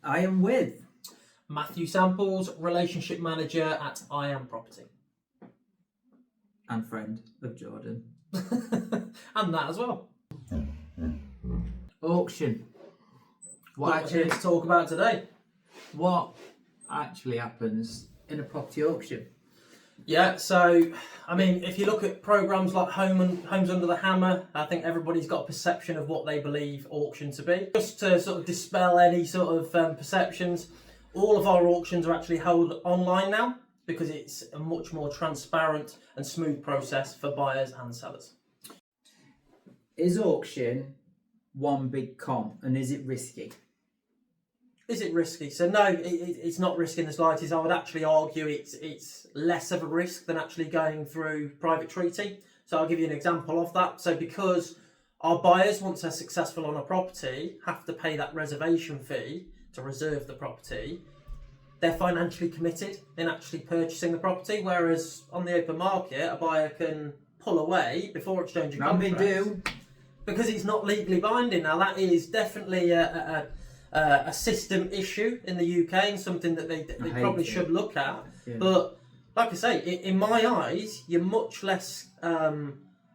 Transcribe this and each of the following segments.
I am with Matthew Samples, Relationship Manager at I Am Property. and friend of Jordan. And that as well. Auction. What we're here to talk about today. What actually happens in a property auction? Yeah, so I mean, if you look at programs like Homes Under the Hammer, I think everybody's got a perception of what they believe auction to be. Just to sort of dispel any sort of perceptions, all of our auctions are actually held online now because it's a much more transparent and smooth process for buyers and sellers. Is auction one big con, and is it risky? Is it risky? So no, it's not risky in the slightest. I would actually argue it's less of a risk than actually going through private treaty. So I'll give you an example of that. So because our buyers, once they're successful on a property, have to pay that reservation fee to reserve the property, they're financially committed in actually purchasing the property. Whereas on the open market, a buyer can pull away before exchanging contracts. They do. Because it's not legally binding. Now that is definitely a system issue in the UK and something that they probably should look at. Yeah. But like I say, in my eyes, you're much less.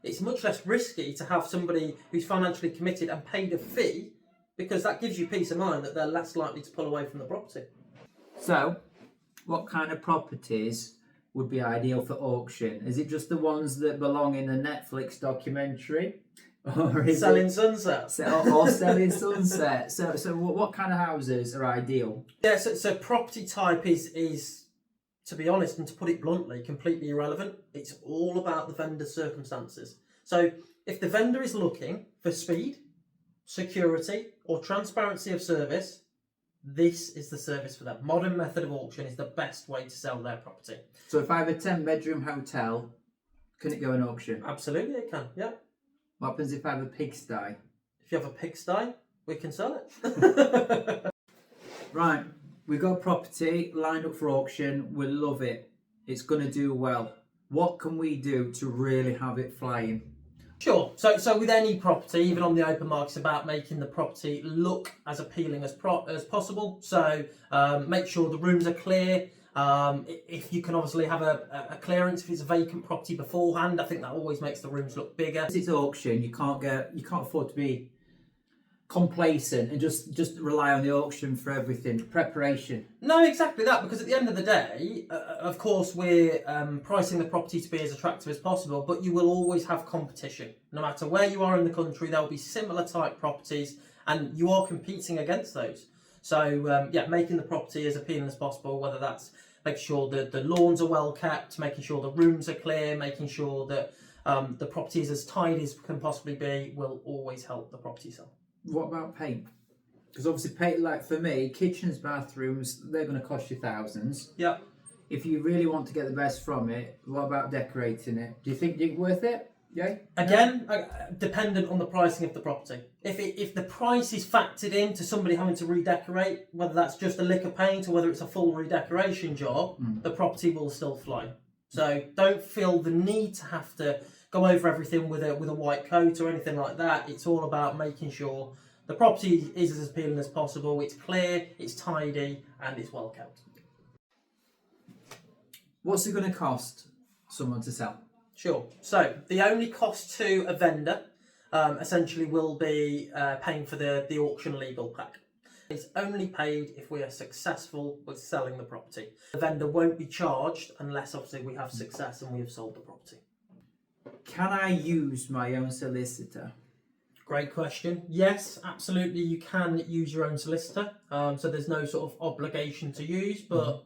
It's much less risky to have somebody who's financially committed and paid a fee, because that gives you peace of mind that they're less likely to pull away from the property. So, what kind of properties would be ideal for auction? Is it just the ones that belong in a Netflix documentary? Or is selling sunset, or selling sunset. So what kind of houses are ideal? Yeah, so property type is, to be honest and to put it bluntly, completely irrelevant. It's all about the vendor's circumstances. So if the vendor is looking for speed, security, or transparency of service, this is the service for them. Modern method of auction is the best way to sell their property. So if I have a 10-bedroom hotel, can it go in auction? Absolutely, it can. Yeah. What happens if I have a pigsty? If you have a pigsty, we can sell it. Right, we've got a property lined up for auction. We love it. It's going to do well. What can we do to really have it flying? Sure. So with any property, even on the open market, it's about making the property look as appealing as possible. So make sure the rooms are clear. If you can obviously have a clearance if it's a vacant property beforehand, I think that always makes the rooms look bigger. It's auction, you can't afford to be complacent and just rely on the auction for everything. Preparation. No, exactly that, because at the end of the day, of course, we're pricing the property to be as attractive as possible, but you will always have competition. No matter where you are in the country, there will be similar type properties and you are competing against those. So making the property as appealing as possible, whether that's making sure that the lawns are well kept, making sure the rooms are clear, making sure that the property is as tidy as can possibly be, will always help the property sell. What about paint? Because obviously paint, like for me, kitchens, bathrooms, they're going to cost you thousands. Yeah. If you really want to get the best from it, what about decorating it? Do you think it's worth it? Yeah. Again, dependent on the pricing of the property. If the price is factored into somebody having to redecorate, whether that's just a lick of paint or whether it's a full redecoration job, the property will still fly. So don't feel the need to have to go over everything with a white coat or anything like that. It's all about making sure the property is as appealing as possible. It's clear, it's tidy, and it's well kept. What's it going to cost someone to sell? Sure. So the only cost to a vendor essentially will be paying for the auction legal pack. It's only paid if we are successful with selling the property. The vendor won't be charged unless obviously we have success and we have sold the property. Can I use my own solicitor? Great question. Yes, absolutely, you can use your own solicitor. So there's no sort of obligation to use, but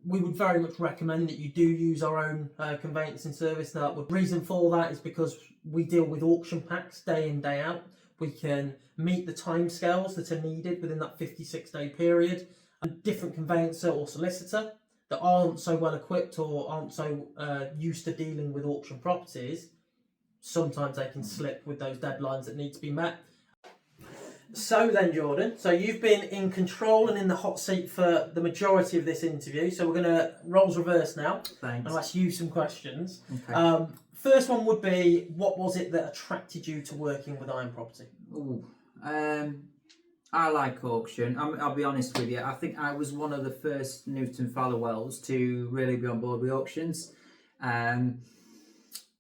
we would very much recommend that you do use our own conveyancing service. Now, the reason for that is because we deal with auction packs day in, day out. We can meet the timescales that are needed within that 56-day period. And different conveyancer or solicitor that aren't so well equipped or aren't so used to dealing with auction properties, sometimes they can slip with those deadlines that need to be met. So then, Jordan, so you've been in control and in the hot seat for the majority of this interview. So we're going to roles reverse now. Thanks. And ask you some questions. Okay. First one would be, what was it that attracted you to working with I Am Property? Ooh, I like auction. I'll be honest with you. I think I was one of the first Newton Fallowells to really be on board with auctions. And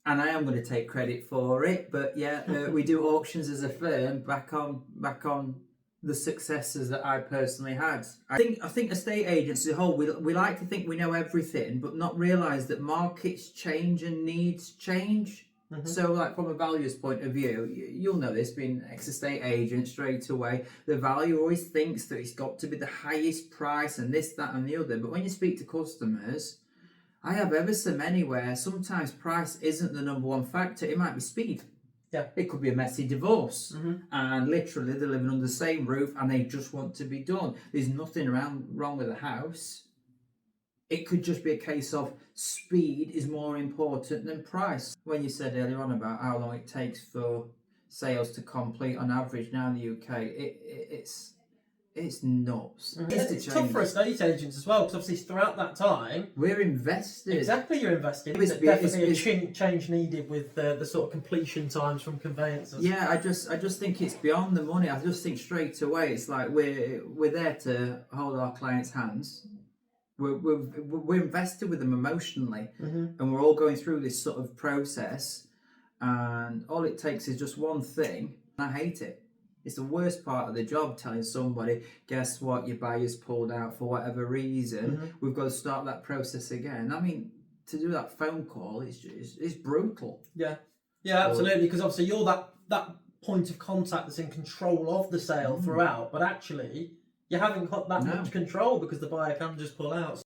I am going to take credit for it. But yeah, we do auctions as a firm back on the successes that I personally had. I think estate agents as a whole, we like to think we know everything, but not realise that markets change and needs change. So, like from a valuer's point of view, you'll know this, being an ex-estate agent straight away, the valuer always thinks that it's got to be the highest price and this, that and the other. But when you speak to customers, I have ever so many where sometimes price isn't the number one factor. It might be speed. Yeah. It could be a messy divorce, and literally they're living under the same roof and they just want to be done. There's nothing wrong with the house. It could just be a case of speed is more important than price. When you said earlier on about how long it takes for sales to complete on average now in the UK, it's nuts. It's tough for estate agents as well, because obviously throughout that time we're invested. Exactly, you're invested. There's definitely a change needed with the sort of completion times from conveyancers. Yeah, I just think it's beyond the money. I just think straight away it's like we're there to hold our clients' hands. We're invested with them emotionally, and we're all going through this sort of process, and all it takes is just one thing. I hate it. It's the worst part of the job, telling somebody, guess what, your buyer's pulled out for whatever reason. We've got to start that process again. I mean, to do that phone call, it's brutal. Yeah, absolutely, because obviously you're that point of contact that's in control of the sale throughout, but actually you haven't got that much control because the buyer can just pull out.